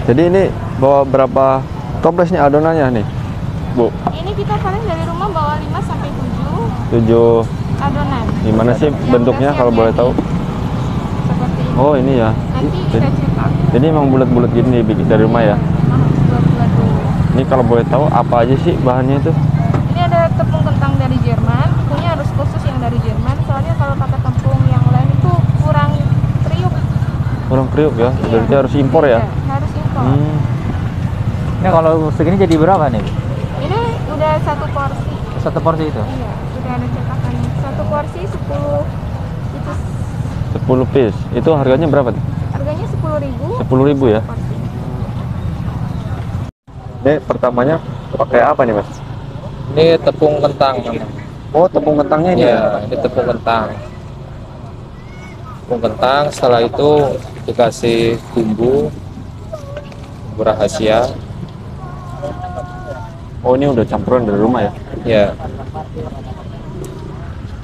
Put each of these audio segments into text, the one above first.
Jadi ini bawa berapa toplesnya adonannya nih, Bu? Ini kita paling dari rumah bawa 5 sampai 7 7. adonan. Gimana sih Yang bentuknya udah kalau siap boleh jadi. tahu? Seperti ini. Oh, ini ya. Nanti Jadi, kita cetak. jadi emang bulat-bulat gini dibikin dari rumah ya. Bulat-bulat dulu. Ini kalau boleh tahu apa aja sih bahannya itu? Ini ada tepung kentang dari Jerman. Tepungnya harus khusus yang dari Jerman. Soalnya kalau pakai tepung yang lain itu kurang kriuk. Kurang kriuk ya. Iya. Berarti harus impor ya. Iya, harus impor. Ini kalau segini jadi berapa nih? Ini udah 1 porsi. Satu porsi itu? Iya, udah ada cetakannya. 1 porsi 10 itu 10 piece. Itu harganya berapa tuh? harganya 10.000. 10.000 ya. Porsi. Ini pertamanya pakai apa nih, Mas? Ini tepung kentang. Oh, tepung kentangnya ini ya. Ya, ini tepung kentang. Tepung kentang, setelah itu dikasih bumbu rahasia. Oh, ini udah campuran dari rumah ya. Ya,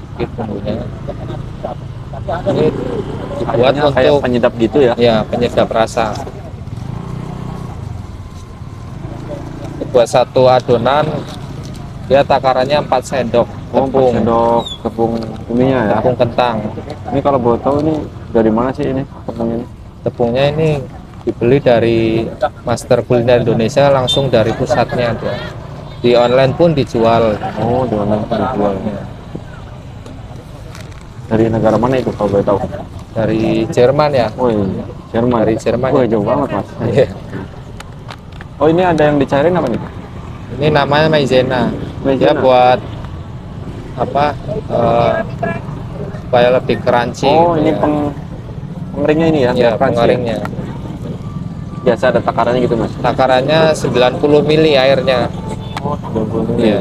sedikit bumbunya. Ini dibuat Kayaknya kayak untuk penyedap gitu ya. ya penyedap rasa. Buat satu adonan dia takarannya 4 sendok Oh, 4 tepung sendok tepung ininya ya. tepung kentang. Ini kalau boleh tahu ini dari mana sih ini tepung ini? Tepungnya ini dibeli dari Master Kuliner Indonesia, langsung dari pusatnya dia. Di online pun dijual. Oh, di online pun dijual. Dari negara mana itu kalau boleh tahu? Dari Jerman ya. Oh, iya. Jerman. Dari Jerman. Oh, jauh banget, Mas. Iya. Oh, ini ada yang dicairin apa nih? Ini namanya maizena. Dia Maizena. buat apa? Supaya lebih crunchy. Oh, gitu ini ya. pengeringnya ini ya? Ya, Crunchy pengaringnya. Biasa ada takarannya gitu, Mas? Takarannya 90 mili airnya. Oh, 90 Iya.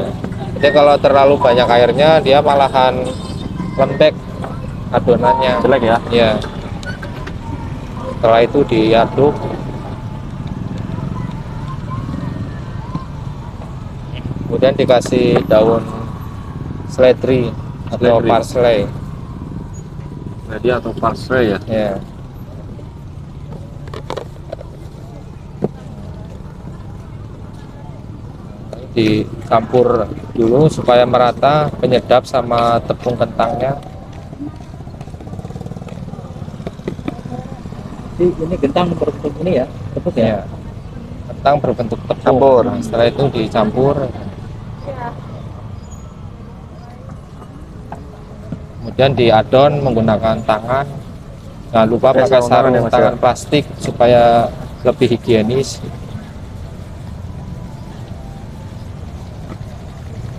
Jadi kalau terlalu banyak airnya dia malahan lembek adonannya. Jelek ya? Iya. Setelah itu diaduk. Kemudian dikasih daun seledri atau Seledri. parsley. Jadi atau parsley ya? Ya. Dicampur dulu supaya merata, penyedap sama tepung kentangnya. Ini kentang berbentuk ini ya? Tepung ya? Ya. Kentang berbentuk tepung. Campur. Nah, setelah itu dicampur. Kemudian diadon menggunakan tangan. Jangan lupa pakai sarung tangan sarung ya, Mas, tangan ya? plastik supaya lebih higienis.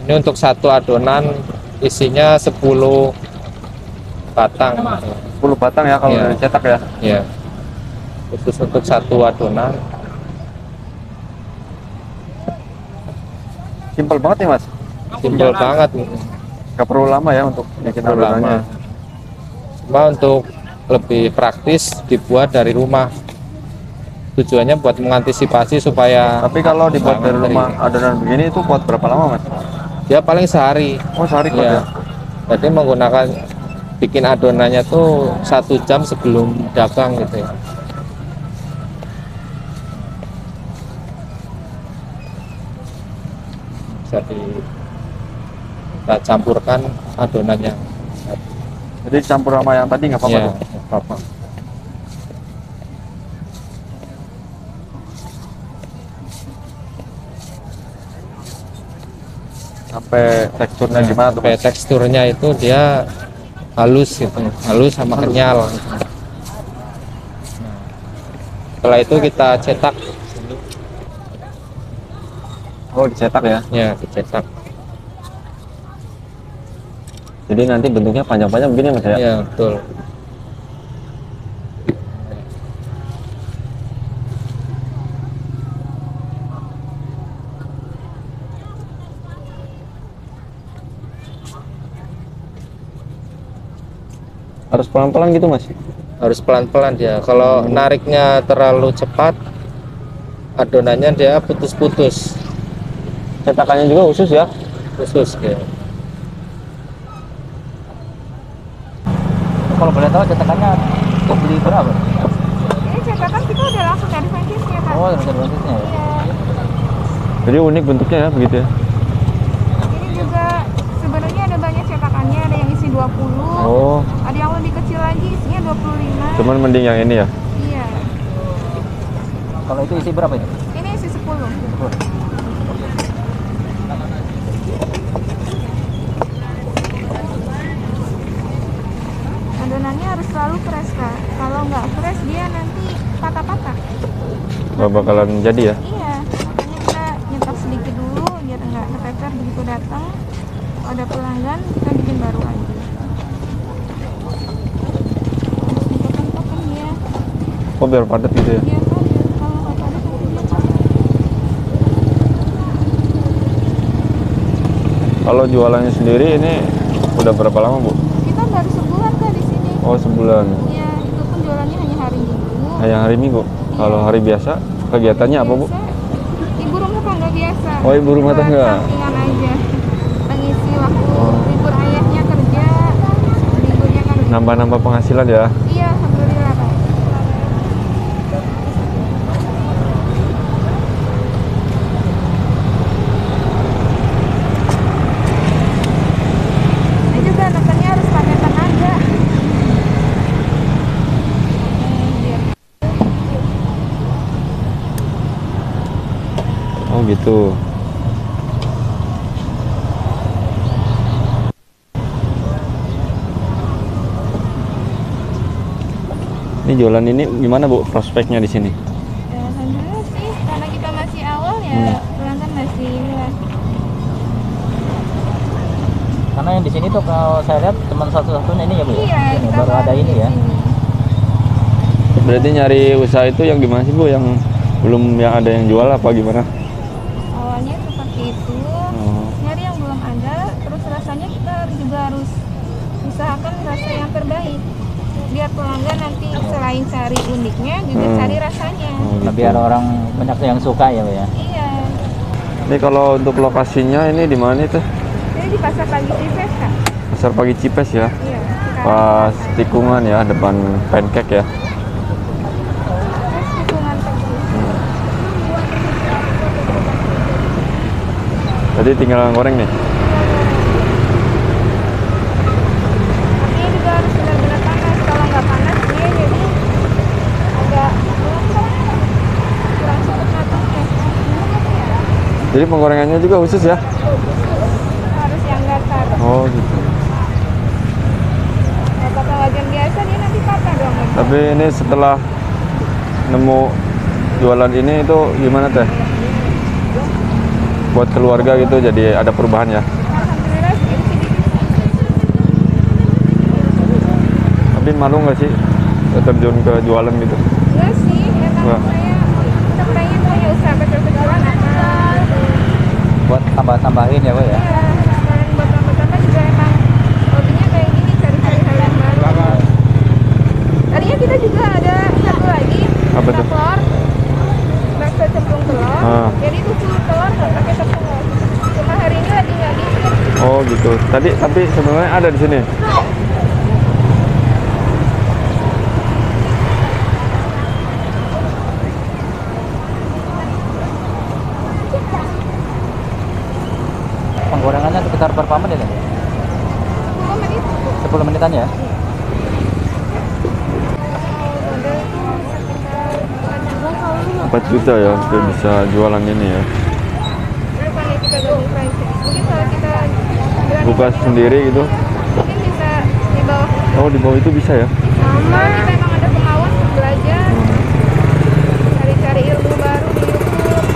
Ini untuk satu adonan isinya 10 batang. 10 batang ya kalau Iya. udah dicetak ya? Ya. Khusus untuk satu adonan. Simpel banget nih, Mas. Simpel banget. Gak perlu lama ya untuk bikin Perlu adonannya. lama. Cuma untuk lebih praktis dibuat dari rumah. Tujuannya buat mengantisipasi supaya Tapi kalau dibuat dari Banget, rumah adonan begini itu buat berapa lama, Mas? dia paling sehari. Oh, sehari kuat ya? Ya. Jadi menggunakan bikin adonannya tuh 1 jam sebelum dagang gitu ya. Bisa kita campurkan adonannya. Jadi campur sama yang tadi nggak apa-apa Ya, tuh? nggak apa-apa. Sampai teksturnya Nah, gimana tuh, sampai Mas? teksturnya itu dia halus gitu, halus sama kenyal. Nah, setelah itu kita cetak, Oh, dicetak ya? ya dicetak. Jadi nanti bentuknya panjang-panjang begini, Mas ya? Ya betul. Harus pelan-pelan gitu, Mas? Harus pelan-pelan dia. Kalau nariknya terlalu cepat, adonannya dia putus-putus. Cetakannya juga khusus ya? Khusus ya. Kalau boleh tahu cetakannya beli berapa? Ini cetakan kita udah langsung dari franchise-nya, Kak. Oh, Oh, ada bentuknya ya. Iya. Jadi unik bentuknya ya begitu ya. Ini juga sebenarnya ada banyak cetakannya, ada yang isi 20, Oh, ada yang lebih kecil lagi isinya 25. cuman mending yang ini ya. Iya. Kalau itu isi berapa itu? Ini isi 10. Adonannya harus selalu fresh, Kak. Kalau nggak fresh dia nanti patah-patah. Nggak bakalan jadi ya. Iya, makanya kita nyetok sedikit dulu biar nggak kepepet begitu datang. Kalau ada pelanggan kita bikin baru aja. Harus dipotong-potong ya. Oh, biar padat gitu ya. Iya kan, kalau nggak padat nanti dia patah. Kalau jualannya sendiri ini udah berapa lama, Bu? Kita baru sebulan, Kak, di sini. Oh, sebulan. Iya, itu pun jualannya hanya hari Minggu. Yang hari Minggu. Kalau hari biasa kegiatannya apa, Bu? Biasa, ibu rumah tangga biasa. Oh, ibu rumah Buat tangga. sampingan aja. Mengisi waktu Oh. libur ayahnya kerja, liburnya kan. Nambah-nambah penghasilan ya. Iya, alhamdulillah, Kak. Ini juga nekannya harus pakai tenaga. Biar Oh, gitu. Ini jualan ini gimana, Bu? Prospeknya di sini? ya, alhamdulillah sih, karena kita masih awal ya, pelanggan masih inilah. Karena yang di sini tuh kalau saya lihat cuma satu-satunya ini ya, Bu. Iya, Ini kita baru ada ini di ya. sini. Berarti nyari usaha itu yang gimana sih, Bu? Yang belum yang ada yang jual apa gimana? Awalnya seperti itu, Oh. nyari yang belum ada, terus rasanya kita juga harus usahakan rasa yang terbaik. Biar pelanggan nanti selain cari uniknya juga cari rasanya. Oh, gitu. Biar orang banyak yang suka ya, Bu ya. Iya. Ini kalau untuk lokasinya ini di mana itu? Ini di Pasar Pagi Cipes, Kak. Pasar Pagi Cipes ya. Iya. Pas tikungan ya, depan pancake ya. Terus hitungan persis. Jadi tinggal goreng nih. Tapi ini juga harus benar-benar panas. Kalau nggak panas dia jadi agak kurang cepat matangnya. Jadi penggorengannya juga khusus ya? Harus yang datar. Oh, gitu. Kalau pakai wajan biasa dia nanti patah dong. Tapi ini setelah nemu jualan ini itu gimana teh? Buat keluarga gitu jadi ada perubahan ya. Alhamdulillah sedikit-sedikit. Tapi malu nggak sih terjun ke jualan gitu? Enggak sih, emang Wah. kita pengen punya usaha kecil-kecilan apa. Buat tambah-tambahin ya, Bu ya. Iya, sekalian buat tambah-tambah juga emang hobinya kayak gini, cari-cari hal yang baru. Tadinya kita juga ada satu lagi, Apa tuh? telur, bakso cemplung telur. Ah. Jadi itu full telur nggak pakai tepung. Cuma hari ini lagi nggak bikin. Oh, gitu. Tapi sebenarnya ada di sini. Penggorengannya sekitar berapa menit ya? 10 menit. 10 menitan ya? Modal itu sekitar 4 juta ya, udah bisa jualan ini ya. berapa nih kita gabung franchise? Mungkin kalau kita berani Buka sendiri gitu. mungkin bisa di bawah. Oh, di bawah itu bisa ya? Sama kita emang ada pengawas untuk belajar, cari-cari ilmu baru di YouTube.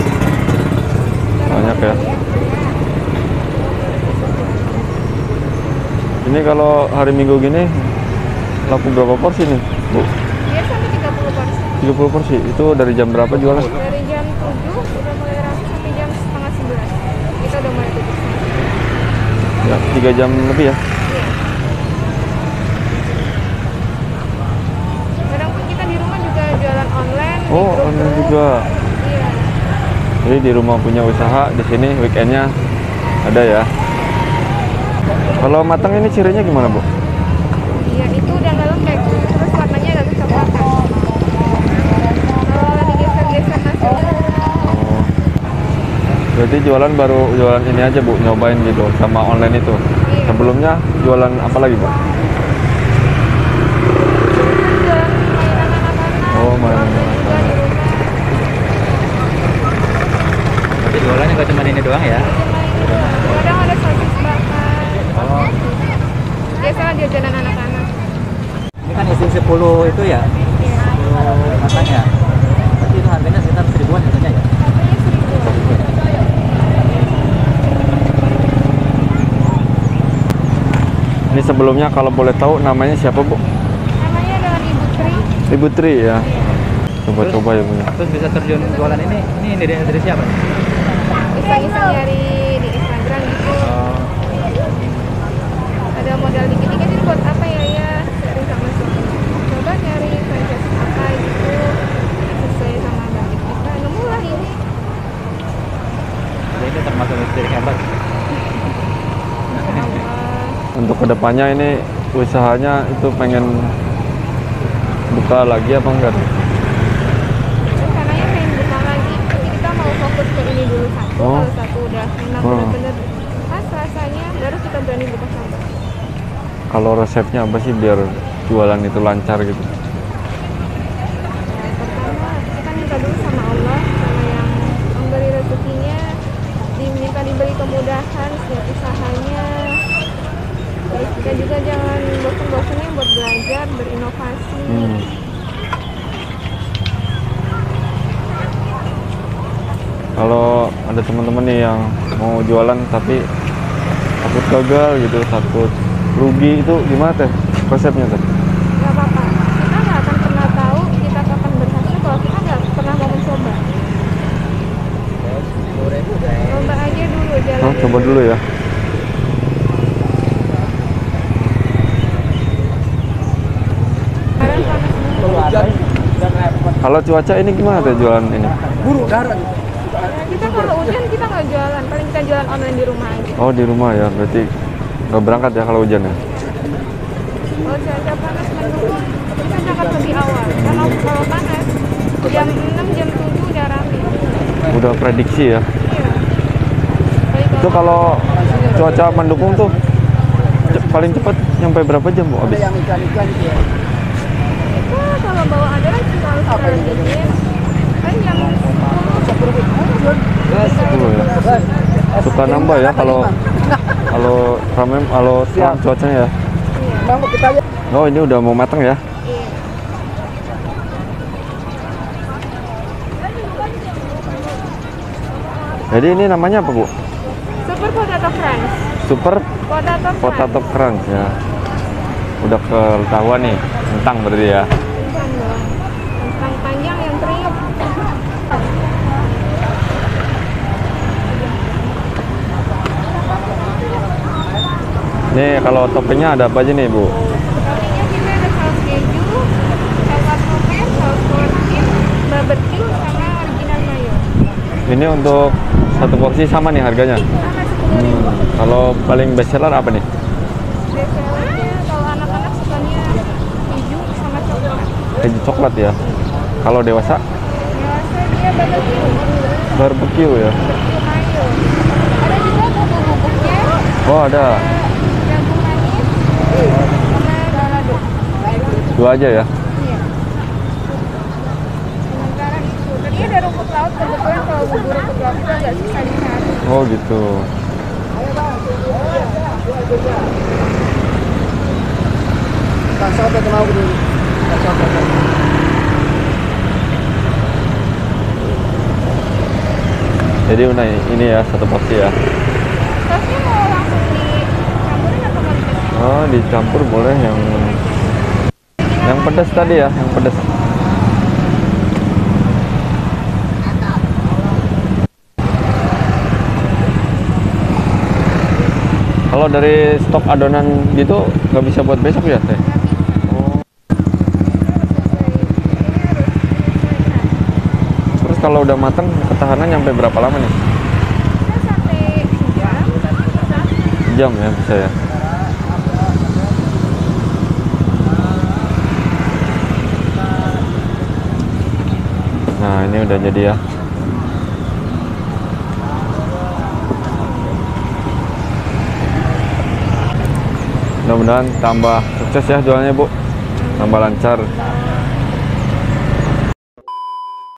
Banyak ya. Ini kalau hari Minggu gini laku berapa porsi nih, Bu? Dia sampai 30 porsi. 30 porsi. Itu dari jam berapa jualan? Dari jam 7 udah mulai rame sampai jam setengah 11. Kita udah mulai tutup. Ya, 3 jam lebih ya. Iya. Kadang pun kita di rumah juga jualan online. di Oh, grup-grup. online juga. Iya. Jadi di rumah punya usaha, di sini weekendnya ada ya. Kalau matang ini cirinya gimana, Bu? Iya, itu udah nggak lembek. Terus warnanya agak kecoklatan. Kalau lagi geser-geser masih Berarti jualan baru jualan ini aja Bu, nyobain gitu sama online itu. Iya. Sebelumnya jualan apa lagi Bu? Jualan mainan anak-anak. Oh, mainan Juga di rumah. Jadi jualannya nggak cuma ini doang ya? Kadang ada sosis bakar. Oh, Biasalah jajanan anak-anak. ini kan isi 10 itu ya? 10 matanya. Berarti itu harganya sekitar 1000-an katanya ya? Harganya 1.000. Ini sebelumnya kalau boleh tahu namanya siapa Bu? Namanya adalah Ibu Tri. Ibu Tri ya. Coba-coba ya Bu. Terus bisa terjun jualan ini dari siapa? Iseng-iseng nyari di Instagram gitu. Oh, Ada modal dikit-dikit ini buat apa ya sharing sama suami. Coba nyari franchise apa gitu sesuai sama budget kita. Nemu lah ini. jadi ini termasuk istri hebat. Allah. Untuk kedepannya ini usahanya itu pengen buka lagi apa enggak? Rencananya pengen buka lagi. Tapi kita mau fokus ke ini dulu satu. Oh. Kalau satu udah enak Oh. bener-bener pas rasanya, baru kita berani buka cabang. Kalau resepnya apa sih biar jualan itu lancar gitu? Ya, pertama kita minta dulu sama Allah, sama yang memberi rezekinya, diminta diberi kemudahan setiap usahanya. Terus kita juga jangan bosan-bosannya buat belajar, berinovasi. Kalau ada teman-teman nih yang mau jualan tapi takut gagal gitu, takut rugi, itu gimana teh resepnya teh? Gak apa-apa, kita nggak akan pernah tahu kita kapan berhasil kalau kita nggak pernah mau mencoba. Coba aja dulu jalan. Oh, coba dulu ya. Sekarang panas banget. Kalau cuaca ini gimana teh jualan ini? Ya, kita kalau hujan kita nggak jualan, paling kita jualan online di rumah aja. Oh, di rumah ya, berarti nggak berangkat ya kalau hujan ya? Kalau cuaca panas mendukung, kita berangkat lebih awal. Kalau panas, jam 6, jam 7 udah rame. Udah prediksi ya. Iya. Baik, Itu kalau cuaca mendukung tuh paling cepat nyampe berapa jam Bu habis? kita kalau bawa orderan selalu kita rezekin. Paling jam 10 ya. Suka nambah ya kalau ramai kalau terang cuacanya ya. Oh, ini udah mau matang ya. Iya. Jadi ini namanya apa Bu? Super potato crunch. Super Potato crunch. potato crunch ya. Udah ketahuan nih, kentang berarti ya. Kentang dong. Kentang panjang yang kriuk. Nih kalau toppingnya ada apa aja nih Bu? Toppingnya kita ada saus keju, saus tomat, saus corned, barbecue, sama original mayo. Ini untuk satu porsi sama nih harganya. Sama 10.000. Kalau paling best seller apa nih? Bestsellernya kalau anak-anak sukanya keju sama coklat. Keju coklat ya. Kalau dewasa Dewasa dia barbecue. barbecue ya. Barbecue mayo. Ada juga bumbu-bumbunya. Oh, ada. Jagung manis sama balado. Dua aja ya. Iya. Sementara itu. Tadi ada rumput laut, kebetulan kalau bumbu rumput laut itu agak susah dicari. Oh, gitu. Jadi ini ya satu porsi ya. Sausnya mau langsung dicampurin atau mau dikasih? Oh, dicampur boleh yang pedas tadi ya, yang pedas. Kalau dari stok adonan gitu nggak bisa buat besok ya teh? Oh. Terus kalau udah matang ketahanan nyampe berapa lama nih? Bisa sampai sejam. Jam ya bisa ya. Nah, ini udah jadi ya. Mudah-mudahan tambah sukses ya jualannya Bu, tambah lancar.